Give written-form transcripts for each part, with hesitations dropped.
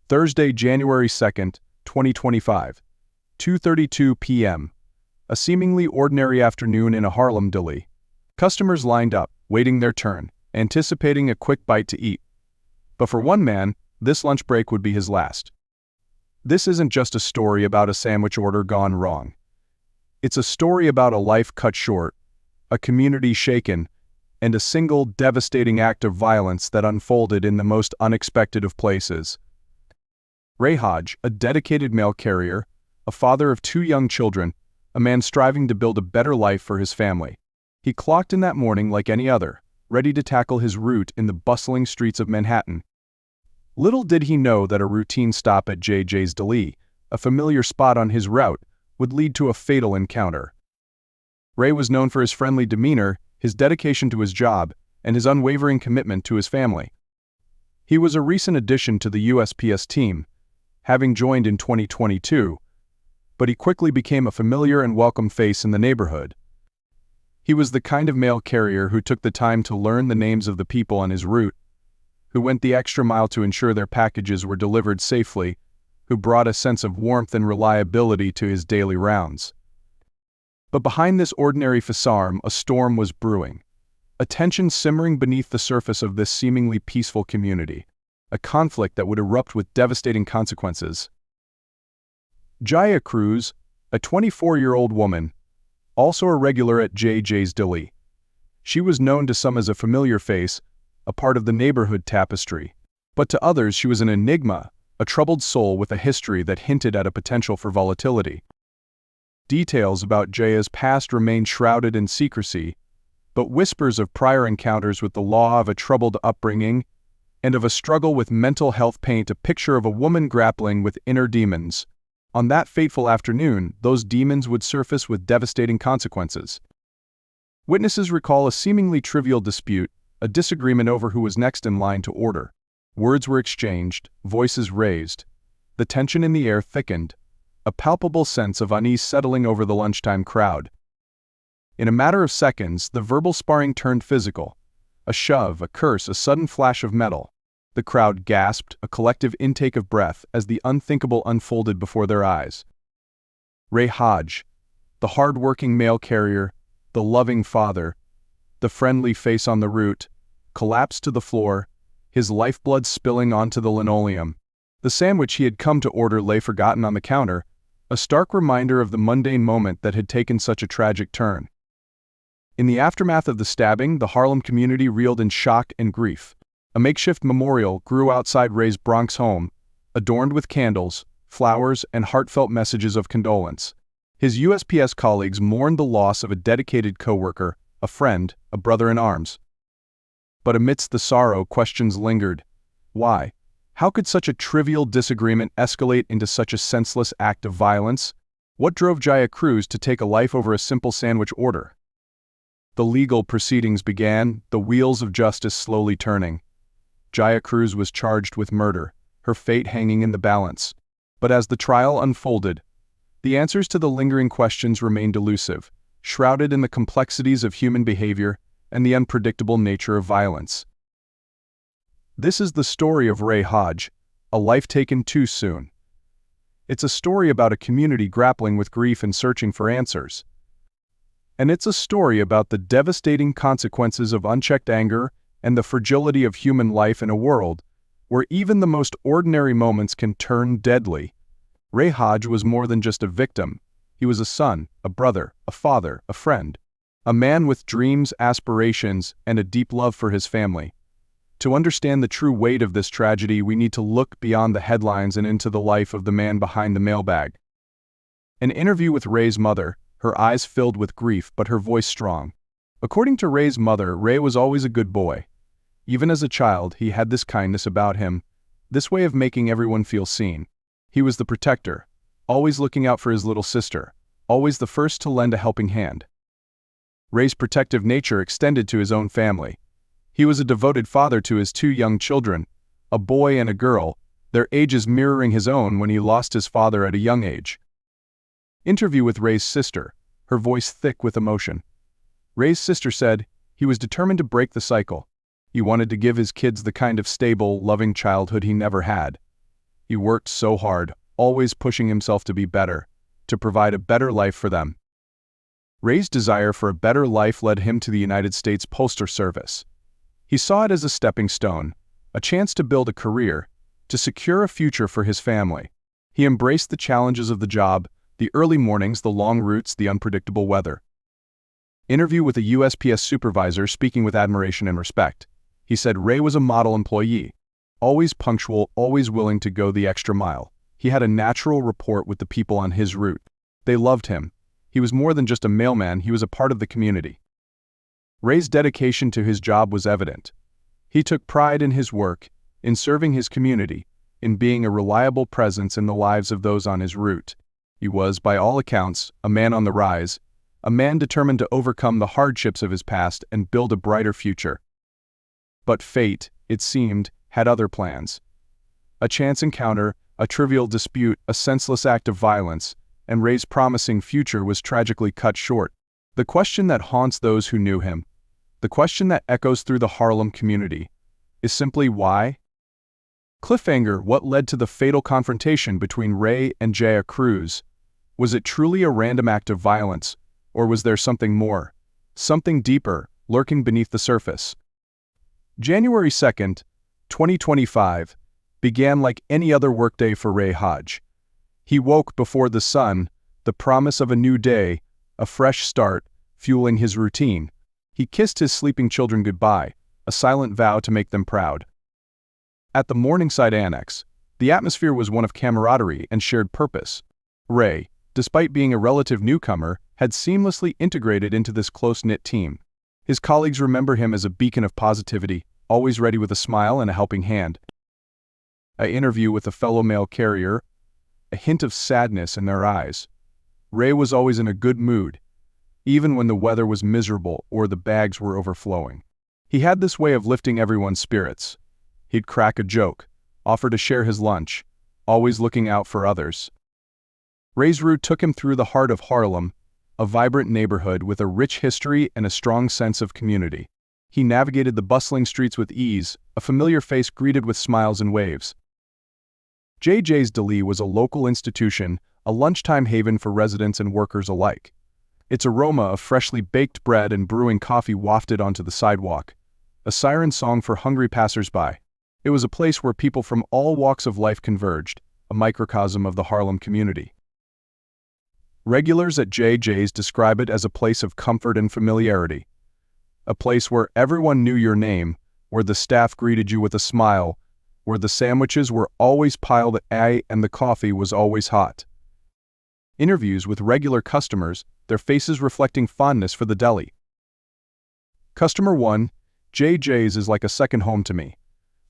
Thursday, January 2nd, 2025, 2:32 p.m. A seemingly ordinary afternoon in a Harlem deli. Customers lined up, waiting their turn, anticipating a quick bite to eat. But for one man, this lunch break would be his last. This isn't just a story about a sandwich order gone wrong. It's a story about a life cut short, a community shaken, and a single devastating act of violence that unfolded in the most unexpected of places. Ray Hodge, a dedicated mail carrier, a father of 2 young children, a man striving to build a better life for his family. He clocked in that morning like any other, ready to tackle his route in the bustling streets of Manhattan. Little did he know that a routine stop at JJ's Deli, a familiar spot on his route, would lead to a fatal encounter. Ray was known for his friendly demeanor, his dedication to his job, and his unwavering commitment to his family. He was a recent addition to the USPS team, having joined in 2022, but he quickly became a familiar and welcome face in the neighborhood. He was the kind of mail carrier who took the time to learn the names of the people on his route, who went the extra mile to ensure their packages were delivered safely, who brought a sense of warmth and reliability to his daily rounds. But behind this ordinary facade, a storm was brewing, a tension simmering beneath the surface of this seemingly peaceful community, a conflict that would erupt with devastating consequences. Jaya Cruz, a 24-year-old woman, also a regular at JJ's Deli. She was known to some as a familiar face, a part of the neighborhood tapestry, but to others she was an enigma, a troubled soul with a history that hinted at a potential for volatility. Details about Jaya's past remained shrouded in secrecy, but whispers of prior encounters with the law, of a troubled upbringing, and of a struggle with mental health paint a picture of a woman grappling with inner demons. On that fateful afternoon, those demons would surface with devastating consequences. Witnesses recall a seemingly trivial dispute, a disagreement over who was next in line to order. Words were exchanged, voices raised. The tension in the air thickened, a palpable sense of unease settling over the lunchtime crowd. In a matter of seconds, the verbal sparring turned physical. A shove, a curse, a sudden flash of metal. The crowd gasped, a collective intake of breath as the unthinkable unfolded before their eyes. Ray Hodge, the hard-working mail carrier, the loving father, the friendly face on the route, collapsed to the floor, his lifeblood spilling onto the linoleum. The sandwich he had come to order lay forgotten on the counter, a stark reminder of the mundane moment that had taken such a tragic turn. In the aftermath of the stabbing, the Harlem community reeled in shock and grief. A makeshift memorial grew outside Ray's Bronx home, adorned with candles, flowers, and heartfelt messages of condolence. His USPS colleagues mourned the loss of a dedicated coworker, a friend, a brother in arms. But amidst the sorrow, questions lingered. Why? How could such a trivial disagreement escalate into such a senseless act of violence? What drove Jaya Cruz to take a life over a simple sandwich order? The legal proceedings began, the wheels of justice slowly turning. Jaya Cruz was charged with murder, her fate hanging in the balance. But as the trial unfolded, the answers to the lingering questions remained elusive, shrouded in the complexities of human behavior and the unpredictable nature of violence. This is the story of Ray Hodge, a life taken too soon. It's a story about a community grappling with grief and searching for answers. And it's a story about the devastating consequences of unchecked anger and the fragility of human life in a world where even the most ordinary moments can turn deadly. Ray Hodge was more than just a victim. He was a son, a brother, a father, a friend, a man with dreams, aspirations, and a deep love for his family. To understand the true weight of this tragedy, we need to look beyond the headlines and into the life of the man behind the mailbag. An interview with Ray's mother, her eyes filled with grief but her voice strong. According to Ray's mother, Ray was always a good boy. Even as a child, he had this kindness about him, this way of making everyone feel seen. He was the protector, always looking out for his little sister, always the first to lend a helping hand. Ray's protective nature extended to his own family. He was a devoted father to his 2 young children, a boy and a girl, their ages mirroring his own when he lost his father at a young age. Interview with Ray's sister, her voice thick with emotion. Ray's sister said he was determined to break the cycle. He wanted to give his kids the kind of stable, loving childhood he never had. He worked so hard, always pushing himself to be better, to provide a better life for them. Ray's desire for a better life led him to the United States Postal Service. He saw it as a stepping stone, a chance to build a career, to secure a future for his family. He embraced the challenges of the job, the early mornings, the long routes, the unpredictable weather. Interview with a USPS supervisor speaking with admiration and respect. He said Ray was a model employee, always punctual, always willing to go the extra mile. He had a natural rapport with the people on his route. They loved him. He was more than just a mailman, he was a part of the community. Ray's dedication to his job was evident. He took pride in his work, in serving his community, in being a reliable presence in the lives of those on his route. He was, by all accounts, a man on the rise, a man determined to overcome the hardships of his past and build a brighter future. But fate, it seemed, had other plans. A chance encounter, a trivial dispute, a senseless act of violence, and Ray's promising future was tragically cut short. The question that haunts those who knew him, the question that echoes through the Harlem community, is simply why? Cliffhanger: what led to the fatal confrontation between Ray and Jaya Cruz? Was it truly a random act of violence, or was there something more, something deeper, lurking beneath the surface? January 2nd, 2025, began like any other workday for Ray Hodge. He woke before the sun, the promise of a new day, a fresh start, fueling his routine. He kissed his sleeping children goodbye, a silent vow to make them proud. At the Morningside Annex, the atmosphere was one of camaraderie and shared purpose. Ray, despite being a relative newcomer, had seamlessly integrated into this close-knit team. His colleagues remember him as a beacon of positivity, always ready with a smile and a helping hand. An interview with a fellow mail carrier, a hint of sadness in their eyes. Ray was always in a good mood, even when the weather was miserable or the bags were overflowing. He had this way of lifting everyone's spirits. He'd crack a joke, offer to share his lunch, always looking out for others. Ray's route took him through the heart of Harlem, a vibrant neighborhood with a rich history and a strong sense of community. He navigated the bustling streets with ease, a familiar face greeted with smiles and waves. JJ's Deli was a local institution, a lunchtime haven for residents and workers alike. Its aroma of freshly baked bread and brewing coffee wafted onto the sidewalk, a siren song for hungry passers-by. It was a place where people from all walks of life converged, a microcosm of the Harlem community. Regulars at JJ's describe it as a place of comfort and familiarity, a place where everyone knew your name, where the staff greeted you with a smile, where the sandwiches were always piled high and the coffee was always hot. Interviews with regular customers, their faces reflecting fondness for the deli. Customer 1, JJ's is like a second home to me.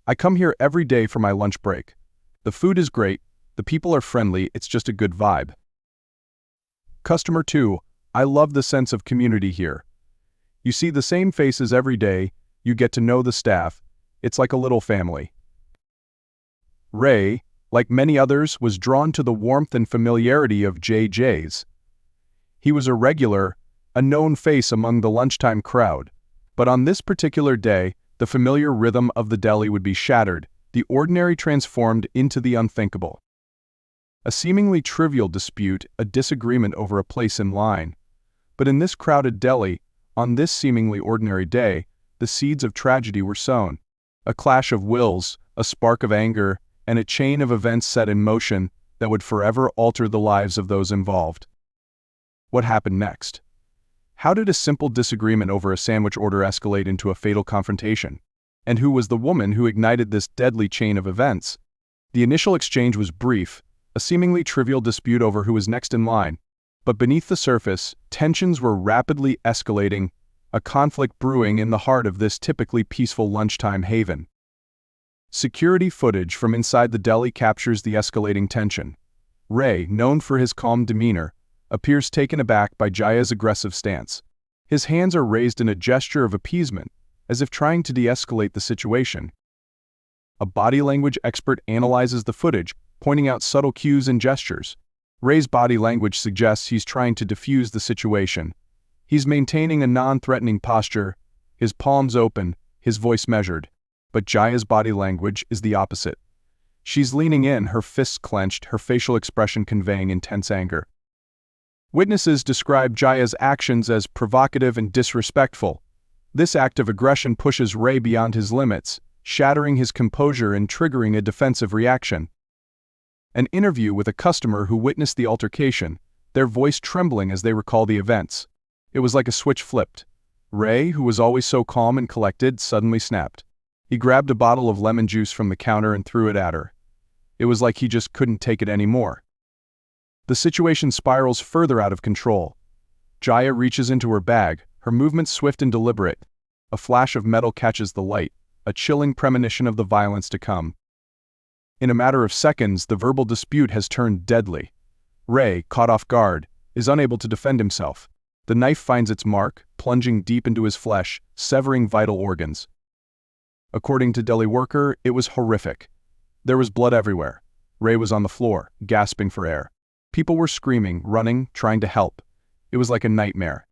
I come here every day for my lunch break. The food is great, the people are friendly, it's just a good vibe. Customer 2, I love the sense of community here. You see the same faces every day, you get to know the staff, it's like a little family. Ray, like many others, was drawn to the warmth and familiarity of JJ's. He was a regular, a known face among the lunchtime crowd, but on this particular day, the familiar rhythm of the deli would be shattered, the ordinary transformed into the unthinkable. A seemingly trivial dispute, a disagreement over a place in line. But in this crowded deli, on this seemingly ordinary day, the seeds of tragedy were sown. A clash of wills, a spark of anger, and a chain of events set in motion that would forever alter the lives of those involved. What happened next? How did a simple disagreement over a sandwich order escalate into a fatal confrontation? And who was the woman who ignited this deadly chain of events? The initial exchange was brief, a seemingly trivial dispute over who was next in line. But beneath the surface, tensions were rapidly escalating, a conflict brewing in the heart of this typically peaceful lunchtime haven. Security footage from inside the deli captures the escalating tension. Ray, known for his calm demeanor, appears taken aback by Jaya's aggressive stance. His hands are raised in a gesture of appeasement, as if trying to de-escalate the situation. A body language expert analyzes the footage, pointing out subtle cues and gestures. Ray's body language suggests he's trying to diffuse the situation. He's maintaining a non-threatening posture, his palms open, his voice measured. But Jaya's body language is the opposite. She's leaning in, her fists clenched, her facial expression conveying intense anger. Witnesses describe Jaya's actions as provocative and disrespectful. This act of aggression pushes Ray beyond his limits, shattering his composure and triggering a defensive reaction. An interview with a customer who witnessed the altercation, their voice trembling as they recall the events. It was like a switch flipped. Ray, who was always so calm and collected, suddenly snapped. He grabbed a bottle of lemon juice from the counter and threw it at her. It was like he just couldn't take it anymore. The situation spirals further out of control. Jaya reaches into her bag, her movements swift and deliberate. A flash of metal catches the light, a chilling premonition of the violence to come. In a matter of seconds, the verbal dispute has turned deadly. Ray, caught off guard, is unable to defend himself. The knife finds its mark, plunging deep into his flesh, severing vital organs. According to deli worker, it was horrific. There was blood everywhere. Ray was on the floor, gasping for air. People were screaming, running, trying to help. It was like a nightmare.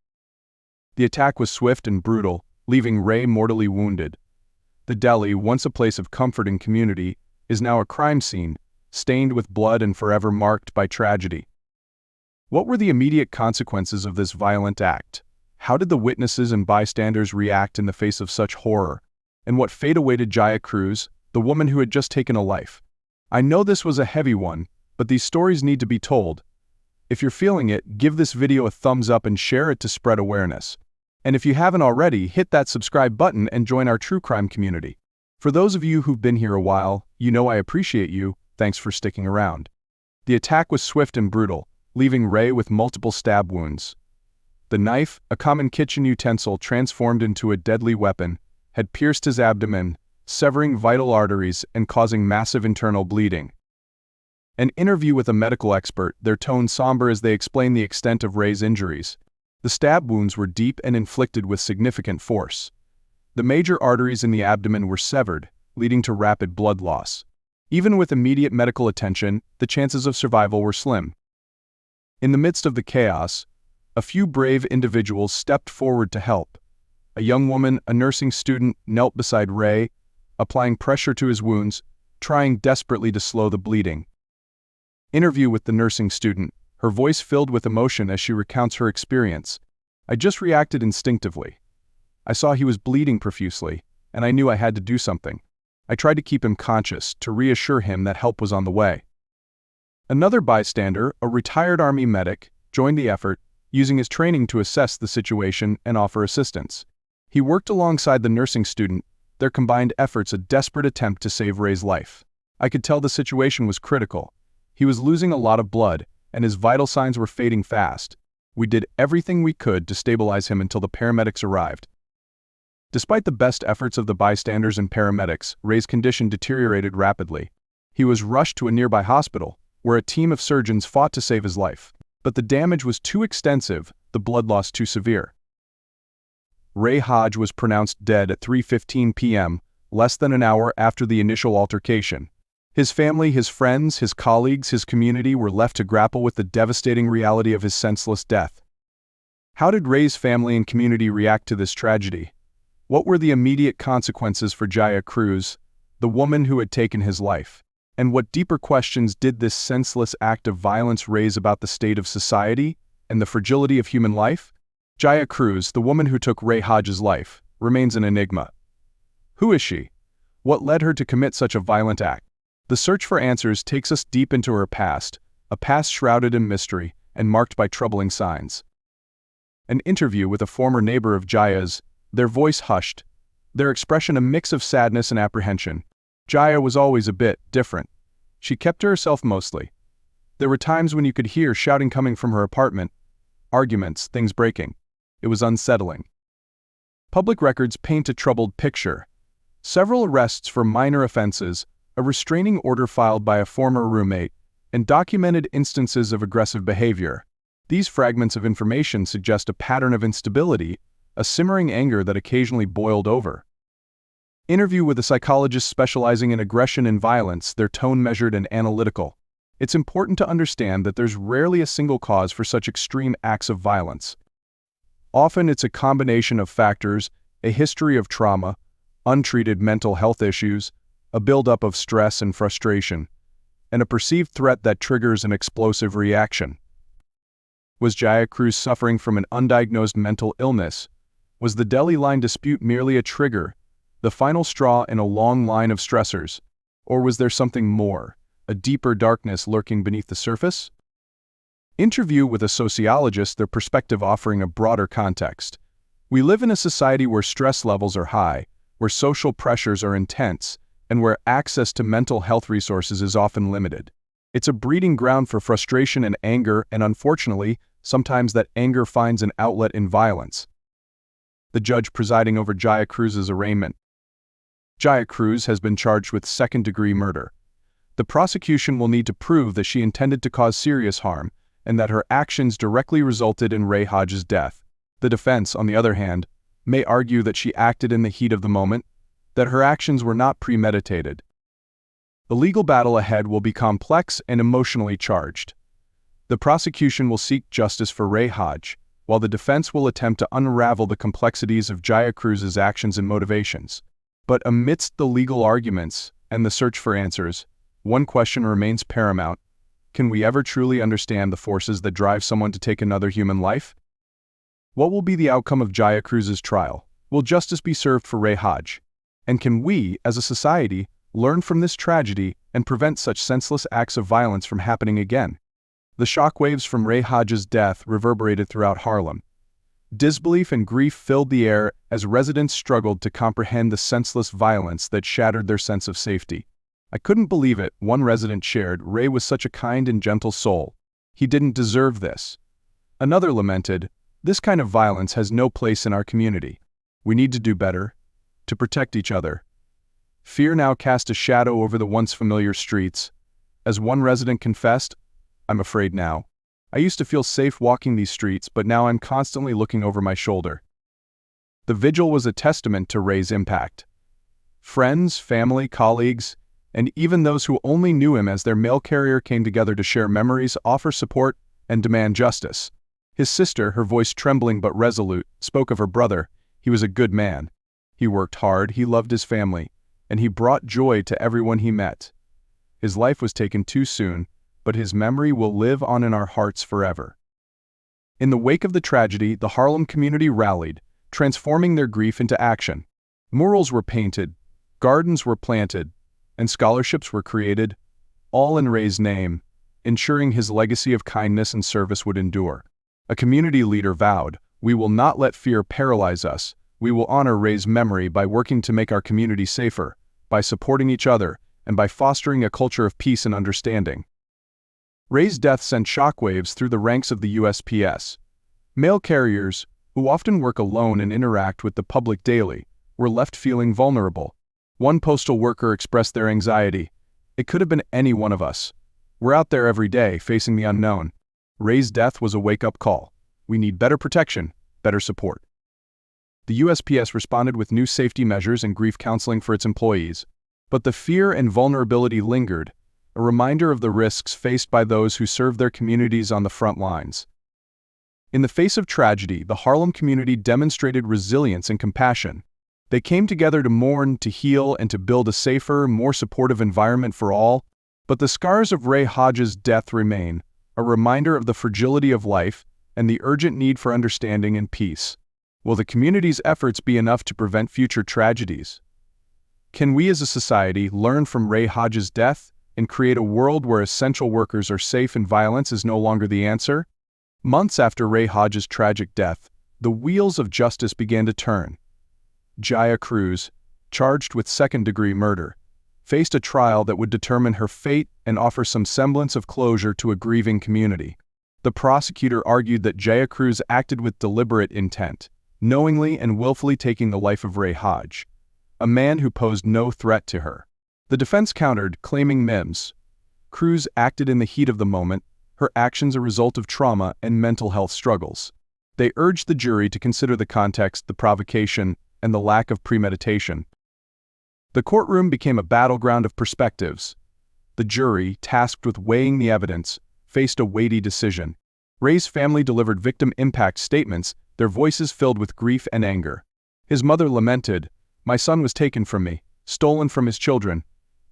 The attack was swift and brutal, leaving Ray mortally wounded. The deli, once a place of comfort and community, is now a crime scene, stained with blood and forever marked by tragedy. What were the immediate consequences of this violent act? How did the witnesses and bystanders react in the face of such horror? And what fate awaited Jaya Cruz, the woman who had just taken a life? I know this was a heavy one, but these stories need to be told. If you're feeling it, give this video a thumbs up and share it to spread awareness. And if you haven't already, hit that subscribe button and join our true crime community. For those of you who've been here a while, you know I appreciate you. Thanks for sticking around. The attack was swift and brutal, leaving Ray with multiple stab wounds. The knife, a common kitchen utensil transformed into a deadly weapon, had pierced his abdomen, severing vital arteries and causing massive internal bleeding. An interview with a medical expert, their tone somber as they explain the extent of Ray's injuries. The stab wounds were deep and inflicted with significant force. The major arteries in the abdomen were severed, leading to rapid blood loss. Even with immediate medical attention, the chances of survival were slim. In the midst of the chaos, a few brave individuals stepped forward to help. A young woman, a nursing student, knelt beside Ray, applying pressure to his wounds, trying desperately to slow the bleeding. Interview with the nursing student, her voice filled with emotion as she recounts her experience. I just reacted instinctively. I saw he was bleeding profusely, and I knew I had to do something. I tried to keep him conscious, to reassure him that help was on the way. Another bystander, a retired Army medic, joined the effort, using his training to assess the situation and offer assistance. He worked alongside the nursing student, their combined efforts a desperate attempt to save Ray's life. I could tell the situation was critical. He was losing a lot of blood, and his vital signs were fading fast. We did everything we could to stabilize him until the paramedics arrived. Despite the best efforts of the bystanders and paramedics, Ray's condition deteriorated rapidly. He was rushed to a nearby hospital, where a team of surgeons fought to save his life. But the damage was too extensive, the blood loss too severe. Ray Hodge was pronounced dead at 3:15 p.m., less than an hour after the initial altercation. His family, his friends, his colleagues, his community were left to grapple with the devastating reality of his senseless death. How did Ray's family and community react to this tragedy? What were the immediate consequences for Jaya Cruz, the woman who had taken his life? And what deeper questions did this senseless act of violence raise about the state of society and the fragility of human life? Jaya Cruz, the woman who took Ray Hodge's life, remains an enigma. Who is she? What led her to commit such a violent act? The search for answers takes us deep into her past, a past shrouded in mystery and marked by troubling signs. An interview with a former neighbor of Jaya's, their voice hushed, their expression a mix of sadness and apprehension. Jaya was always a bit different. She kept to herself mostly. There were times when you could hear shouting coming from her apartment, arguments, things breaking. It was unsettling. Public records paint a troubled picture. Several arrests for minor offenses, a restraining order filed by a former roommate, and documented instances of aggressive behavior. These fragments of information suggest a pattern of instability, a simmering anger that occasionally boiled over. Interview with a psychologist specializing in aggression and violence, their tone measured and analytical. It's important to understand that there's rarely a single cause for such extreme acts of violence. Often it's a combination of factors, a history of trauma, untreated mental health issues, a buildup of stress and frustration, and a perceived threat that triggers an explosive reaction. Was Jaya Cruz suffering from an undiagnosed mental illness? Was the deli line dispute merely a trigger, the final straw in a long line of stressors? Or was there something more, a deeper darkness lurking beneath the surface? Interview with a sociologist, their perspective offering a broader context. We live in a society where stress levels are high, where social pressures are intense, and where access to mental health resources is often limited. It's a breeding ground for frustration and anger, and unfortunately, sometimes that anger finds an outlet in violence. The judge presiding over Jaya Cruz's arraignment. Jaya Cruz has been charged with second-degree murder. The prosecution will need to prove that she intended to cause serious harm and that her actions directly resulted in Ray Hodge's death. The defense, on the other hand, may argue that she acted in the heat of the moment, that her actions were not premeditated. The legal battle ahead will be complex and emotionally charged. The prosecution will seek justice for Ray Hodge, while the defense will attempt to unravel the complexities of Jaya Cruz's actions and motivations. But amidst the legal arguments and the search for answers, one question remains paramount. Can we ever truly understand the forces that drive someone to take another human life? What will be the outcome of Jaya Cruz's trial? Will justice be served for Ray Hodge? And can we, as a society, learn from this tragedy and prevent such senseless acts of violence from happening again? The shockwaves from Ray Hodge's death reverberated throughout Harlem. Disbelief and grief filled the air as residents struggled to comprehend the senseless violence that shattered their sense of safety. "I couldn't believe it," one resident shared. "Ray was such a kind and gentle soul. He didn't deserve this." Another lamented, "This kind of violence has no place in our community. We need to do better, to protect each other." Fear now cast a shadow over the once familiar streets. As one resident confessed, "I'm afraid now. I used to feel safe walking these streets, but now I'm constantly looking over my shoulder." The vigil was a testament to Ray's impact. Friends, family, colleagues, and even those who only knew him as their mail carrier came together to share memories, offer support, and demand justice. His sister, her voice trembling but resolute, spoke of her brother. He was a good man. He worked hard, he loved his family, and he brought joy to everyone he met. His life was taken too soon, but his memory will live on in our hearts forever. In the wake of the tragedy, the Harlem community rallied, transforming their grief into action. Murals were painted, gardens were planted, and scholarships were created, all in Ray's name, ensuring his legacy of kindness and service would endure. A community leader vowed, "We will not let fear paralyze us. We will honor Ray's memory by working to make our community safer, by supporting each other, and by fostering a culture of peace and understanding." Ray's death sent shockwaves through the ranks of the USPS. Mail carriers, who often work alone and interact with the public daily, were left feeling vulnerable. One postal worker expressed their anxiety. "It could have been any one of us. We're out there every day, facing the unknown." Ray's death was a wake-up call. We need better protection, better support. The USPS responded with new safety measures and grief counseling for its employees. But the fear and vulnerability lingered, a reminder of the risks faced by those who serve their communities on the front lines. In the face of tragedy, the Harlem community demonstrated resilience and compassion. They came together to mourn, to heal, and to build a safer, more supportive environment for all. But the scars of Ray Hodge's death remain, a reminder of the fragility of life and the urgent need for understanding and peace. Will the community's efforts be enough to prevent future tragedies? Can we as a society learn from Ray Hodge's death and create a world where essential workers are safe and violence is no longer the answer? Months after Ray Hodge's tragic death, the wheels of justice began to turn. Jaya Cruz, charged with second-degree murder, faced a trial that would determine her fate and offer some semblance of closure to a grieving community. The prosecutor argued that Jaya Cruz acted with deliberate intent, knowingly and willfully taking the life of Ray Hodge, a man who posed no threat to her. The defense countered, claiming Mims. Cruz acted in the heat of the moment, her actions a result of trauma and mental health struggles. They urged the jury to consider the context, the provocation, and the lack of premeditation. The courtroom became a battleground of perspectives. The jury, tasked with weighing the evidence, faced a weighty decision. Ray's family delivered victim impact statements, their voices filled with grief and anger. His mother lamented, "My son was taken from me, stolen from his children,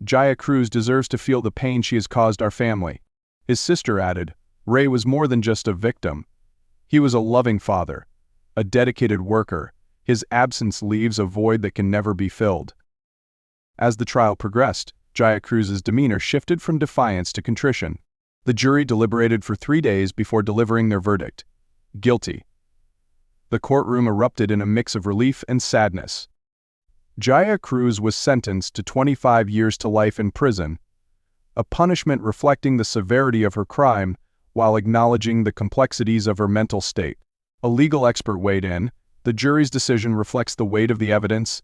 Jaya Cruz deserves to feel the pain she has caused our family." His sister added, "Ray was more than just a victim. He was a loving father, a dedicated worker. His absence leaves a void that can never be filled." As the trial progressed, Jaya Cruz's demeanor shifted from defiance to contrition. The jury deliberated for 3 days before delivering their verdict: guilty. The courtroom erupted in a mix of relief and sadness. Jaya Cruz was sentenced to 25 years to life in prison, a punishment reflecting the severity of her crime while acknowledging the complexities of her mental state. A legal expert weighed in. The jury's decision reflects the weight of the evidence.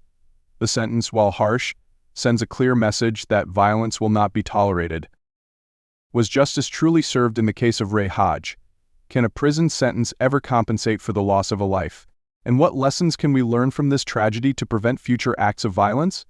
The sentence, while harsh, sends a clear message that violence will not be tolerated. Was justice truly served in the case of Ray Hodge? Can a prison sentence ever compensate for the loss of a life? And what lessons can we learn from this tragedy to prevent future acts of violence?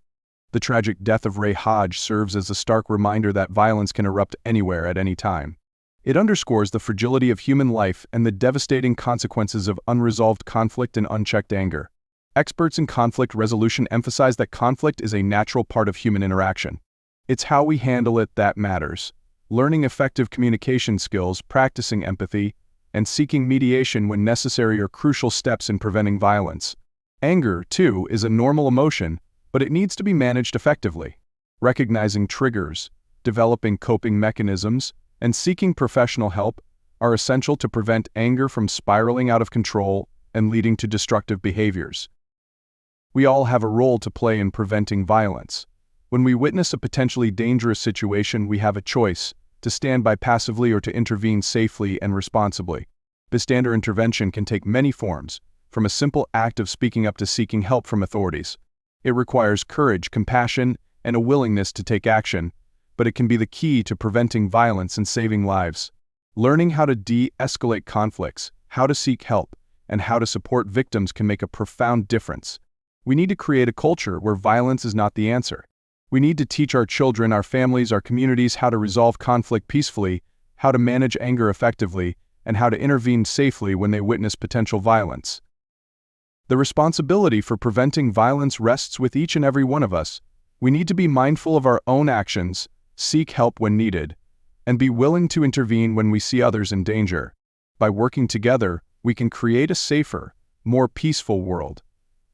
The tragic death of Ray Hodge serves as a stark reminder that violence can erupt anywhere at any time. It underscores the fragility of human life and the devastating consequences of unresolved conflict and unchecked anger. Experts in conflict resolution emphasize that conflict is a natural part of human interaction. It's how we handle it that matters. Learning effective communication skills, practicing empathy, and seeking mediation when necessary are crucial steps in preventing violence. Anger, too, is a normal emotion, but it needs to be managed effectively. Recognizing triggers, developing coping mechanisms, and seeking professional help are essential to prevent anger from spiraling out of control and leading to destructive behaviors. We all have a role to play in preventing violence. When we witness a potentially dangerous situation, we have a choice: to stand by passively or to intervene safely and responsibly. Bystander intervention can take many forms, from a simple act of speaking up to seeking help from authorities. It requires courage, compassion, and a willingness to take action, but it can be the key to preventing violence and saving lives. Learning how to de-escalate conflicts, how to seek help, and how to support victims can make a profound difference. We need to create a culture where violence is not the answer. We need to teach our children, our families, our communities how to resolve conflict peacefully, how to manage anger effectively, and how to intervene safely when they witness potential violence. The responsibility for preventing violence rests with each and every one of us. We need to be mindful of our own actions, seek help when needed, and be willing to intervene when we see others in danger. By working together, we can create a safer, more peaceful world.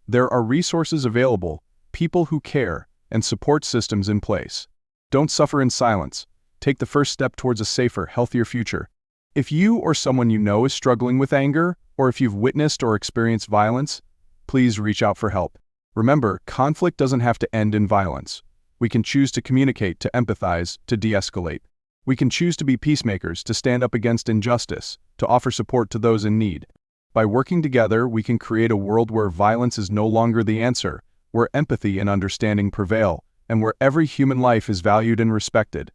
There are resources available, people who care, and support systems in place. Don't suffer in silence. Take the first step towards a safer, healthier future. If you or someone you know is struggling with anger, or if you've witnessed or experienced violence, please reach out for help. Remember, conflict doesn't have to end in violence. We can choose to communicate, to empathize, to de-escalate. We can choose to be peacemakers, to stand up against injustice, to offer support to those in need. By working together, we can create a world where violence is no longer the answer, where empathy and understanding prevail, and where every human life is valued and respected.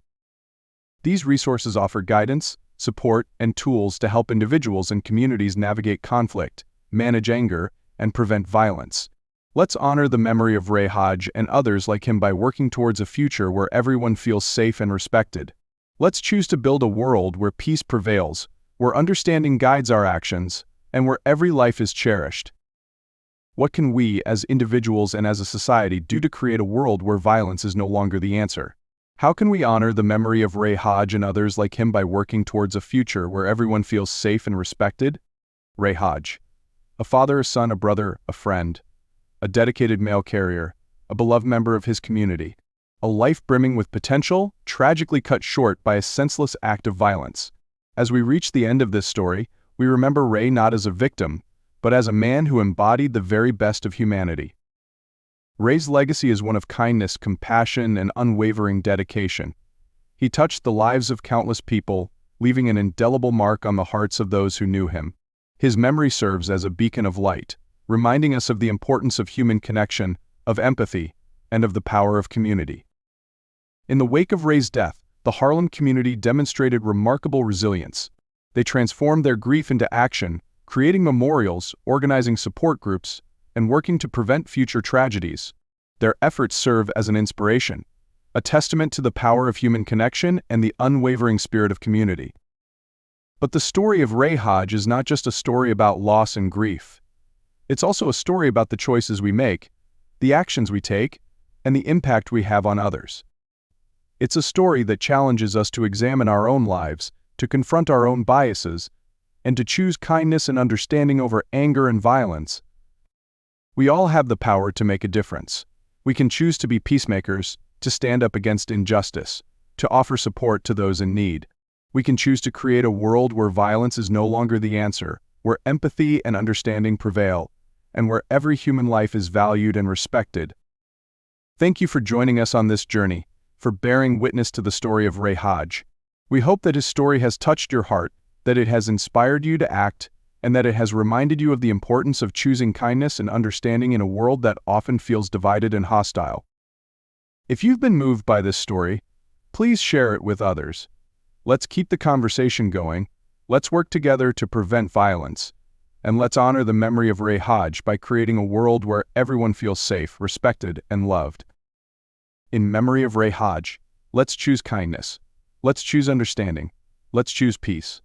These resources offer guidance, support, and tools to help individuals and communities navigate conflict, manage anger, and prevent violence. Let's honor the memory of Ray Hodge and others like him by working towards a future where everyone feels safe and respected. Let's choose to build a world where peace prevails, where understanding guides our actions, and where every life is cherished. What can we, as individuals and as a society, do to create a world where violence is no longer the answer? How can we honor the memory of Ray Hodge and others like him by working towards a future where everyone feels safe and respected? Ray Hodge. A father, a son, a brother, a friend. A dedicated mail carrier, a beloved member of his community. A life brimming with potential, tragically cut short by a senseless act of violence. As we reach the end of this story, we remember Ray not as a victim, but as a man who embodied the very best of humanity. Ray's legacy is one of kindness, compassion, and unwavering dedication. He touched the lives of countless people, leaving an indelible mark on the hearts of those who knew him. His memory serves as a beacon of light, reminding us of the importance of human connection, of empathy, and of the power of community. In the wake of Ray's death, the Harlem community demonstrated remarkable resilience. They transformed their grief into action, creating memorials, organizing support groups, and working to prevent future tragedies. Their efforts serve as an inspiration, a testament to the power of human connection and the unwavering spirit of community. But the story of Ray Hodge is not just a story about loss and grief. It's also a story about the choices we make, the actions we take, and the impact we have on others. It's a story that challenges us to examine our own lives, to confront our own biases, and to choose kindness and understanding over anger and violence. We all have the power to make a difference. We can choose to be peacemakers, to stand up against injustice, to offer support to those in need. We can choose to create a world where violence is no longer the answer, where empathy and understanding prevail, and where every human life is valued and respected. Thank you for joining us on this journey, for bearing witness to the story of Ray Hodge. We hope that his story has touched your heart, that it has inspired you to act, and that it has reminded you of the importance of choosing kindness and understanding in a world that often feels divided and hostile. If you've been moved by this story, please share it with others. Let's keep the conversation going, let's work together to prevent violence, and let's honor the memory of Ray Hodge by creating a world where everyone feels safe, respected, and loved. In memory of Ray Hodge, let's choose kindness, let's choose understanding, let's choose peace.